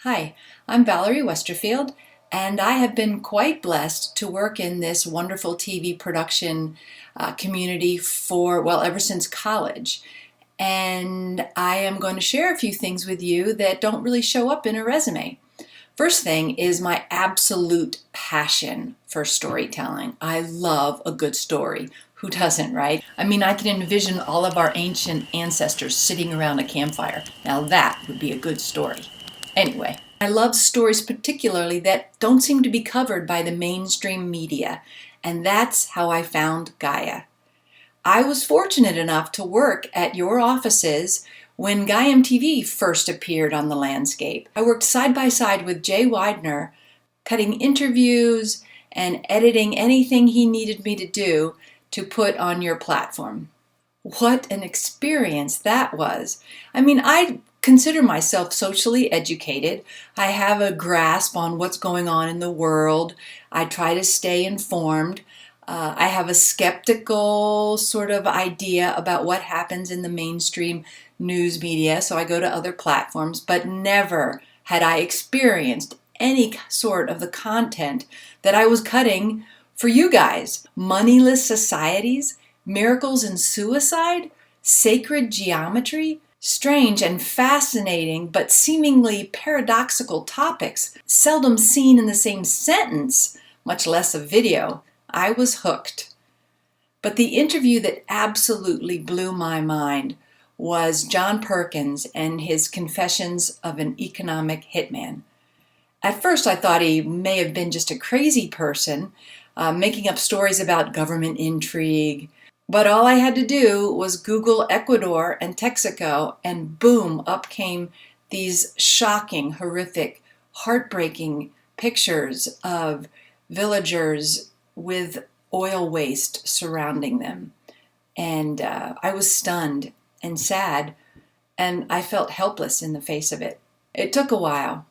Hi, I'm Valerie Westerfield, and I have been quite blessed to work in this wonderful TV production community ever since college. And I am going to share a few things with you that don't really show up in a resume. First thing is my absolute passion for storytelling. I love a good story. Who doesn't, right? I mean, I can envision all of our ancient ancestors sitting around a campfire. Now that would be a good story. Anyway, I love stories particularly that don't seem to be covered by the mainstream media, and that's how I found Gaia. I was fortunate enough to work at your offices when Gaia TV first appeared on the landscape. I worked side by side with Jay Widener, cutting interviews and editing anything he needed me to do to put on your platform. What an experience that was. I mean, I consider myself socially educated. I have a grasp on what's going on in the world. I try to stay informed. I have a skeptical sort of idea about what happens in the mainstream news media, so I go to other platforms, but never had I experienced any sort of the content that I was cutting for you guys. Moneyless societies, miracles in suicide, sacred geometry, strange and fascinating but seemingly paradoxical topics, seldom seen in the same sentence, much less a video. I was hooked. But the interview that absolutely blew my mind was John Perkins and his Confessions of an Economic Hitman. At first I thought he may have been just a crazy person making up stories about government intrigue. But all I had to do was Google Ecuador and Texaco, and boom, up came these shocking, horrific, heartbreaking pictures of villagers with oil waste surrounding them. And I was stunned and sad, and I felt helpless in the face of it. It took a while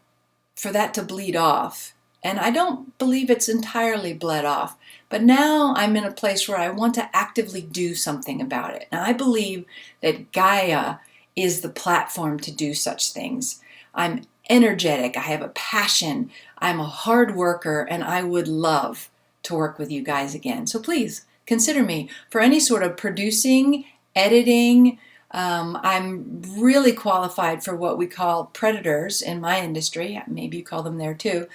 for that to bleed off, and I don't believe it's entirely bled off. But now I'm in a place where I want to actively do something about it. And I believe that Gaia is the platform to do such things. I'm energetic, I have a passion, I'm a hard worker, and I would love to work with you guys again. So please consider me for any sort of producing, editing. I'm really qualified for what we call predators in my industry. Maybe you call them there too.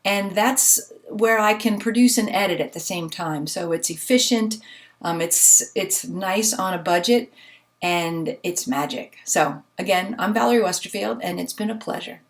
And that's where I can produce and edit at the same time. So it's efficient, it's nice on a budget, and it's magic. So again, I'm Valerie Westerfield, and it's been a pleasure.